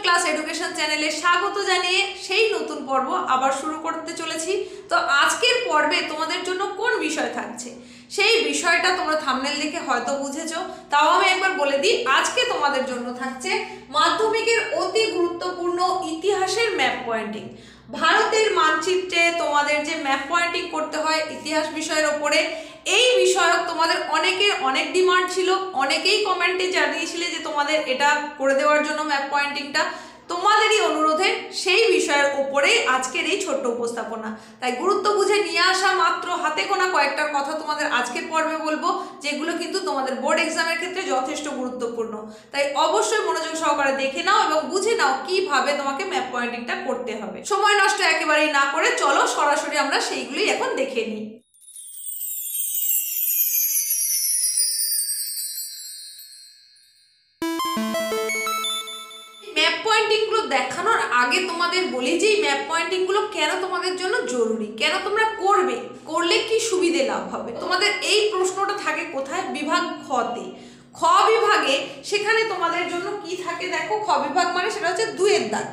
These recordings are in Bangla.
ক্লাস এডুকেশন চ্যানেলে স্বাগত জানিয়ে সেই নতুন পর্ব আবার শুরু করতে চলেছি। তো আজকের পর্বে তোমাদের জন্য কোন বিষয় থাকছে সেই বিষয়টা তোমরা থাম্বনেল দেখে হয়তো বুঝেছো, তাও আমি একবার বলে দিই। আজকে তোমাদের জন্য থাকছে মাধ্যমিকের অতি গুরুত্বপূর্ণ ইতিহাসের ম্যাপ পয়েন্টিং। ভারতের মানচিত্রে তোমাদের যে ম্যাপ পয়েন্টিং করতে হয় ইতিহাস বিষয়ের ওপরে, এই বিষয়ক তোমাদের অনেকের অনেক ডিমান্ড ছিল, অনেকেই কমেন্টে জানিয়েছিলে যে তোমাদের এটা করে দেওয়ার জন্য ম্যাপ পয়েন্টিংটা। তোমাদেরই অনুরোধে সেই বিষয়ের ওপরেই আজকের এই ছোট্ট উপস্থাপনা। তাই গুরুত্ব বুঝে নিয়ে আসা মাত্র হাতে গোনা কয়েকটার কথা তোমাদের আজকের পর্বে বলবো, যেগুলো কিন্তু তোমাদের বোর্ড এক্সামের ক্ষেত্রে যথেষ্ট গুরুত্বপূর্ণ। তাই অবশ্যই মনোযোগ সহকারে দেখে নাও এবং বুঝে নাও কিভাবে তোমাকে ম্যাপ পয়েন্টিংটা করতে হবে। সময় নষ্ট একেবারেই না করে চলো সরাসরি আমরা সেইগুলোই এখন দেখে নিই। ম্যাপ পয়েন্টিংগুলো দেখানোর আগে তোমাদের বলি যে এই ম্যাপ পয়েন্টিংগুলো কেন তোমাদের জন্য জরুরি, কেন তোমরা করবে, করলে কি সুবিধে লাভ হবে। তোমাদের এই প্রশ্নটা থাকে কোথায়? বিভাগ খতে। খ বিভাগে সেখানে তোমাদের জন্য কি থাকে দেখো, খ বিভাগ মানে সেটা হচ্ছে 2-এর দাগ।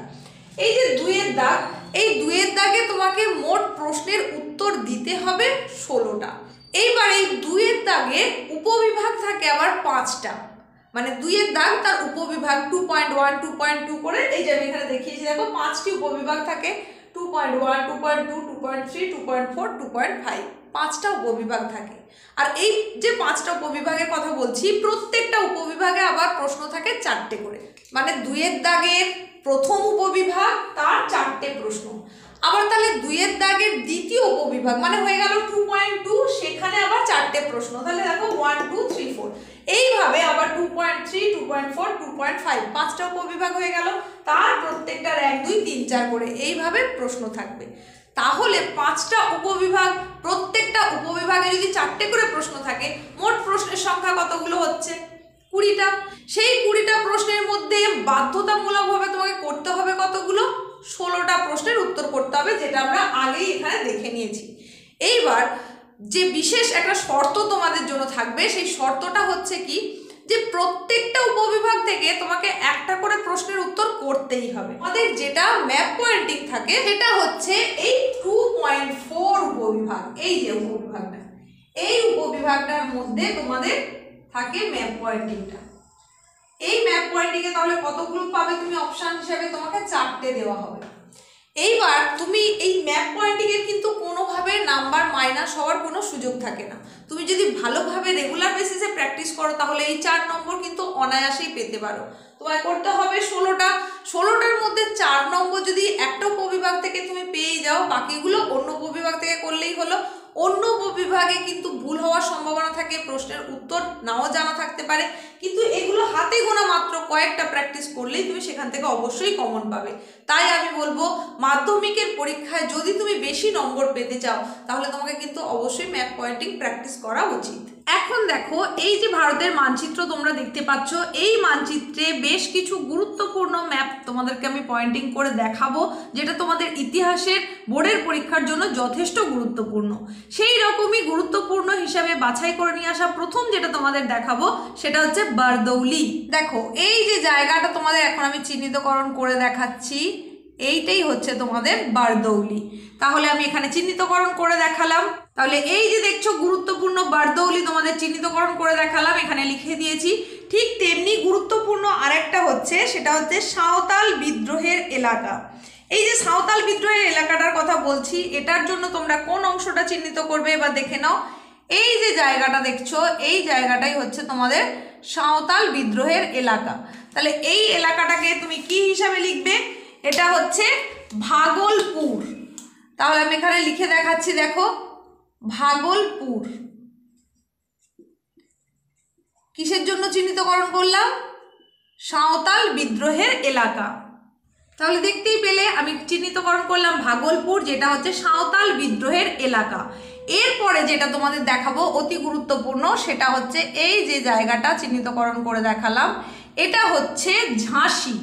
এই যে 2-এর দাগ, এই 2-এর দাগে তোমাকে মোট প্রশ্নের উত্তর দিতে হবে 16টা। এইবার এই 2-এর দাগে উপবিভাগ থাকে আবার 5টা, মানে 2-এর দাগ তার উপবিভাগ 2.1, 2.2 করে, এই যে আমি এখানে দেখিয়েছি দেখো 5টি উপবিভাগ থাকে, 2.1, 2.2, 2.3, 2.4, 2.5, 5টা উপবিভাগ থাকে। আর এই যে 5টা উপবিভাগের কথা বলছি, প্রত্যেকটা উপবিভাগে আবার প্রশ্ন থাকে 4টে করে, মানে 2-এর দাগের প্রথম উপবিভাগ তার 4টে প্রশ্ন। আবার তাহলে 2-এর দাগের দ্বিতীয় উপবিভাগ মানে হয়ে গেল 2.2, সেখানে আবার 4টে প্রশ্ন। তাহলে দেখো 1, 2, 3, 4, এইভাবে আবার 2.3, 2.4, 2.5, 5টা উপবিভাগ হয়ে গেল, তার প্রত্যেকটার 1, 2, 3, 4 করে এইভাবে প্রশ্ন থাকবে। তাহলে 5টা উপবিভাগ, প্রত্যেকটা উপবিভাগে যদি 4টে করে প্রশ্ন থাকে, মোট প্রশ্নের সংখ্যা কতগুলো হচ্ছে? 20টা। সেই 20টা প্রশ্নের মধ্যে বাধ্যতামূলকভাবে তোমাকে করতে হবে কতগুলো? 16টা প্রশ্নের উত্তর করতে হবে, যেটা আমরা আগেই এখানে দেখে নিয়েছি। এইবার যে বিশেষ একটা শর্ত তোমাদের জন্য থাকবে, সেই শর্তটা হচ্ছে কি, যে প্রত্যেকটা উপবিভাগ থেকে তোমাকে একটা করে প্রশ্নের উত্তর করতেই হবে। আমাদের যেটা ম্যাপ পয়েন্টিং থাকে সেটা হচ্ছে এই 2.4 উপবিভাগ। এই যে উপবিভাগটা, এই উপবিভাগটার মধ্যে তোমাদের থাকে ম্যাপ পয়েন্টিংটা। এই ম্যাপ পয়েন্টিংয়ে তাহলে কতগুলো পাবে তুমি অপশন হিসেবে? তোমাকে 4টে দেওয়া হবে। এইবার তুমি এই ম্যাপ পয়েন্টিংয়ের কিন্তু কোনোভাবে নাম্বার মাইনাস হওয়ার কোনো সুযোগ থাকে না। তুমি যদি ভালোভাবে রেগুলার বেসিসে প্র্যাকটিস করো তাহলে এই 4 নম্বর কিন্তু অনায়াসেই পেতে পারো। তোমায় করতে হবে 16টা। 16টার মধ্যে 4 নম্বর যদি একটা উপবিভাগ থেকে তুমি পেয়ে যাও, বাকিগুলো অন্য উপবিভাগ থেকে করলেই হলো। অন্য উপবিভাগে কিন্তু ভুল হওয়ার সম্ভাবনা থাকে, প্রশ্নের উত্তর নাও জানা থাকতে পারে, কিন্তু এগুলো হাতে গোনা মাত্র কয়েকটা প্র্যাকটিস করলেই তুমি সেখান থেকে অবশ্যই কমন পাবে। তাই আমি বলবো মাধ্যমিকের পরীক্ষায় যদি তুমি বেশি নম্বর পেতে চাও তাহলে তোমাকে কিন্তু অবশ্যই ম্যাপ পয়েন্টিং প্র্যাকটিস করা উচিত। এখন দেখো, এই যে ভারতের মানচিত্র তোমরা দেখতে পাচ্ছ, এই মানচিত্রে বেশ কিছু গুরুত্বপূর্ণ ম্যাপ তোমাদেরকে আমি পয়েন্টিং করে দেখাবো, যেটা তোমাদের ইতিহাসের বোর্ডের পরীক্ষার জন্য যথেষ্ট গুরুত্বপূর্ণ। সেই রকমই গুরুত্বপূর্ণ হিসাবে বাছাই করে নিয়ে আসা প্রথম যেটা তোমাদের দেখাবো সেটা হচ্ছে বারদৌলি। দেখো, এই যে জায়গাটা তোমাদের এখন আমি চিহ্নিতকরণ করে দেখাচ্ছি, এইটাই হচ্ছে তোমাদের বারদৌলি। তাহলে আমি এখানে চিহ্নিতকরণ করে দেখালাম। তাহলে এই যে দেখছো গুরুত্বপূর্ণ বারদৌলি তোমাদের চিহ্নিতকরণ করে দেখালাম, এখানে লিখে দিয়েছি। ঠিক তেমনি গুরুত্বপূর্ণ আরেকটা হচ্ছে, সেটা হচ্ছে সাঁওতাল বিদ্রোহের এলাকা। এই যে সাঁওতাল বিদ্রোহের এলাকাটার কথা বলছি, এটার জন্য তোমরা কোন অংশটা চিহ্নিত করবে এবার দেখে নাও। এই যে জায়গাটা দেখছো, এই জায়গাটাই হচ্ছে তোমাদের সাঁওতাল বিদ্রোহের এলাকা। তাহলে এই এলাকাটাকে তুমি কি হিসাবে লিখবে? এটা হচ্ছে ভাগলপুর। তাহলে আমি এখানে লিখে দেখাচ্ছি, দেখো ভাগলপুর। কিসের জন্য চিহ্নিতকরণ করলাম? সাঁওতাল বিদ্রোহের এলাকা। তাহলে দেখতেই পেলে আমি চিহ্নিতকরণ করলাম ভাগলপুর, যেটা হচ্ছে সাঁওতাল বিদ্রোহের এলাকা। এরপরে যেটা তোমাদের দেখাবো অতি গুরুত্বপূর্ণ, সেটা হচ্ছে এই যে জায়গাটা চিহ্নিতকরণ করে দেখালাম, এটা হচ্ছে ঝাঁসি।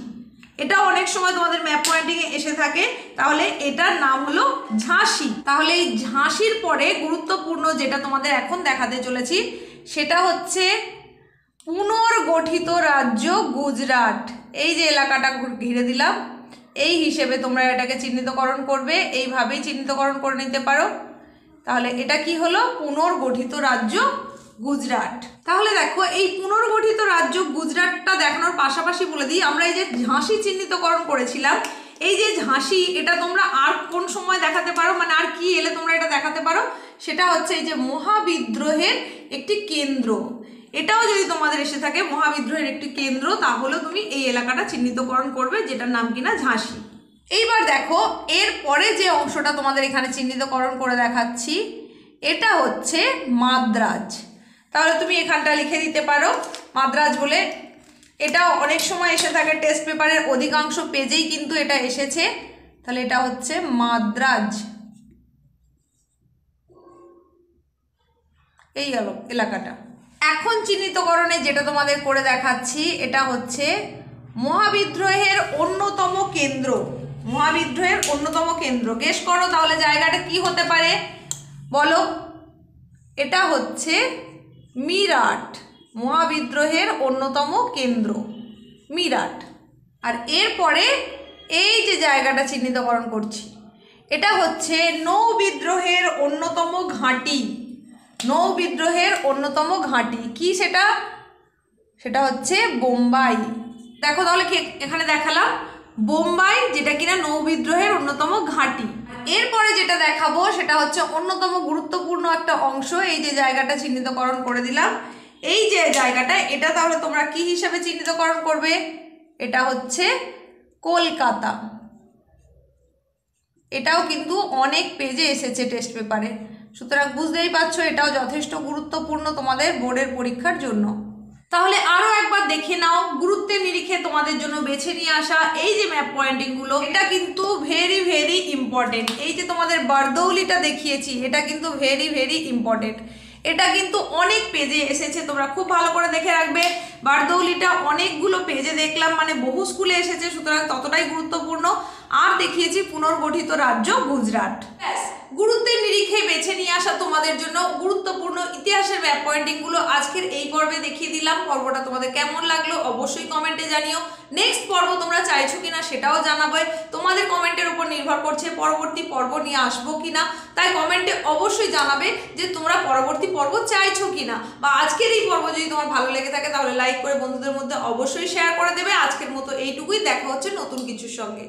এটা অনেক সময় তোমাদের ম্যাপ পয়েন্টিংয়ে এসে থাকে, তাহলে এটার নাম হলো ঝাঁসি। তাহলে এই ঝাঁসির পরে গুরুত্বপূর্ণ যেটা তোমাদের এখন দেখাতে চলেছি সেটা হচ্ছে পুনর্গঠিত রাজ্য গুজরাট। এই যে এলাকাটা ঘিরে দিলাম, এই হিসেবে তোমরা এটাকে চিহ্নিতকরণ করবে, এইভাবেই চিহ্নিতকরণ করে নিতে পারো। তাহলে এটা কি হলো? পুনর্গঠিত রাজ্য গুজরাট। তাহলে দেখো এই পুনর্গঠিত রাজ্য গুজরাটটা দেখানোর পাশাপাশি বলে দিই, আমরা এই যে ঝাঁসি চিহ্নিতকরণ করেছিলাম, এই যে ঝাঁসি এটা তোমরা আর কোন সময় দেখাতে পারো, মানে আর কি এলে তোমরা এটা দেখাতে পারো, সেটা হচ্ছে এই যে মহাবিদ্রোহের একটি কেন্দ্র। এটাও যদি তোমাদের এসে থাকে মহাবিদ্রোহের একটি কেন্দ্র, তাহলে তুমি এই এলাকাটা চিহ্নিতকরণ করবে, যেটার নাম কিনা ঝাঁসি। এইবার দেখো এর পরে যে অংশটা তোমাদের এখানে চিহ্নিতকরণ করে দেখাচ্ছি, এটা হচ্ছে মাদ্রাজ। তাহলে তুমি এখানটা লিখে দিতে পারো মাদ্রাজ বলে। এটাও অনেক সময় এসে থাকে টেস্ট পেপারের অধিকাংশ পেজেই কিন্তু এটা এসেছে। তাহলে এটা হচ্ছে মাদ্রাজ, এই গেল এলাকাটা। এখন চিহ্নিতকরণে যেটা তোমাদের করে দেখাচ্ছি, এটা হচ্ছে মহাবিদ্রোহের অন্যতম কেন্দ্র। মহাবিদ্রোহের অন্যতম কেন্দ্র, গেস করো তাহলে জায়গাটা কি হতে পারে বলো? এটা হচ্ছে মিরাট, মহাবিদ্রোহের অন্যতম কেন্দ্র মিরাট। আর এরপরে এই যে জায়গাটা চিহ্নিতকরণ করছি, এটা হচ্ছে নৌ বিদ্রোহের অন্যতম ঘাঁটি। নৌ বিদ্রোহের অন্যতম ঘাঁটি কি সেটা? সেটা হচ্ছে বোম্বাই। দেখো তাহলে এখানে দেখালাম বোম্বাই, যেটা কিনা নৌ বিদ্রোহের অন্যতম ঘাঁটি। এরপরে যেটা দেখাবো সেটা হচ্ছে অন্যতম গুরুত্বপূর্ণ একটা অংশ, এই যে জায়গাটা চিহ্নিতকরণ করে দিলাম, এই যে জায়গাটা, এটা তাহলে তোমরা কি হিসাবে চিহ্নিতকরণ করবে? এটা হচ্ছে কলকাতা। এটাও কিন্তু অনেক পেজে এসেছে টেস্ট পেপারে, সুতরাং বুঝতেই পারছো এটাও যথেষ্ট গুরুত্বপূর্ণ তোমাদের বোর্ডের পরীক্ষার জন্য। তাহলে আরও একবার দেখে নাও গুরুত্বের নিরিখে তোমাদের জন্য বেছে নিয়ে আসা এই যে ম্যাপ পয়েন্টিংগুলো, এটা কিন্তু ভেরি ভেরি ইম্পর্টেন্ট। এই যে তোমাদের বারদৌলিটা দেখিয়েছি, এটা কিন্তু ভেরি ভেরি ইম্পর্টেন্ট। এটা কিন্তু অনেক পেজে এসেছে, তোমরা খুব ভালো করে দেখে রাখবে। বারদৌলিটা অনেকগুলো পেজে দেখলাম, মানে বহু স্কুলে এসেছে, সুতরাং ততটাই গুরুত্বপূর্ণ। আর দেখিয়েছি পুনর্গঠিত রাজ্য গুজরাট। গুরুত্বের নিরিখে বেছে নিয়ে আসা তোমাদের জন্য গুরুত্বপূর্ণ ইতিহাসের ম্যাপ পয়েন্টিংগুলো আজকের এই পর্বে দেখিয়ে দিলাম। পর্বটা তোমাদের কেমন লাগলো অবশ্যই কমেন্টে জানিও। নেক্সট পর্ব তোমরা চাইছো কিনা সেটাও জানাবে, তোমাদের কমেন্টের উপর নির্ভর করছে পরবর্তী পর্ব নিয়ে আসবো কিনা। তাই কমেন্টে অবশ্যই জানাবে যে তোমরা পরবর্তী পর্ব চাইছো কিনা, বা আজকের এই পর্ব যদি তোমার ভালো লেগে থাকে তাহলে লাইক করে বন্ধুদের মধ্যে অবশ্যই শেয়ার করে দেবে। আজকের মতো এইটুকুই, দেখা হচ্ছে নতুন কিছুর সঙ্গে।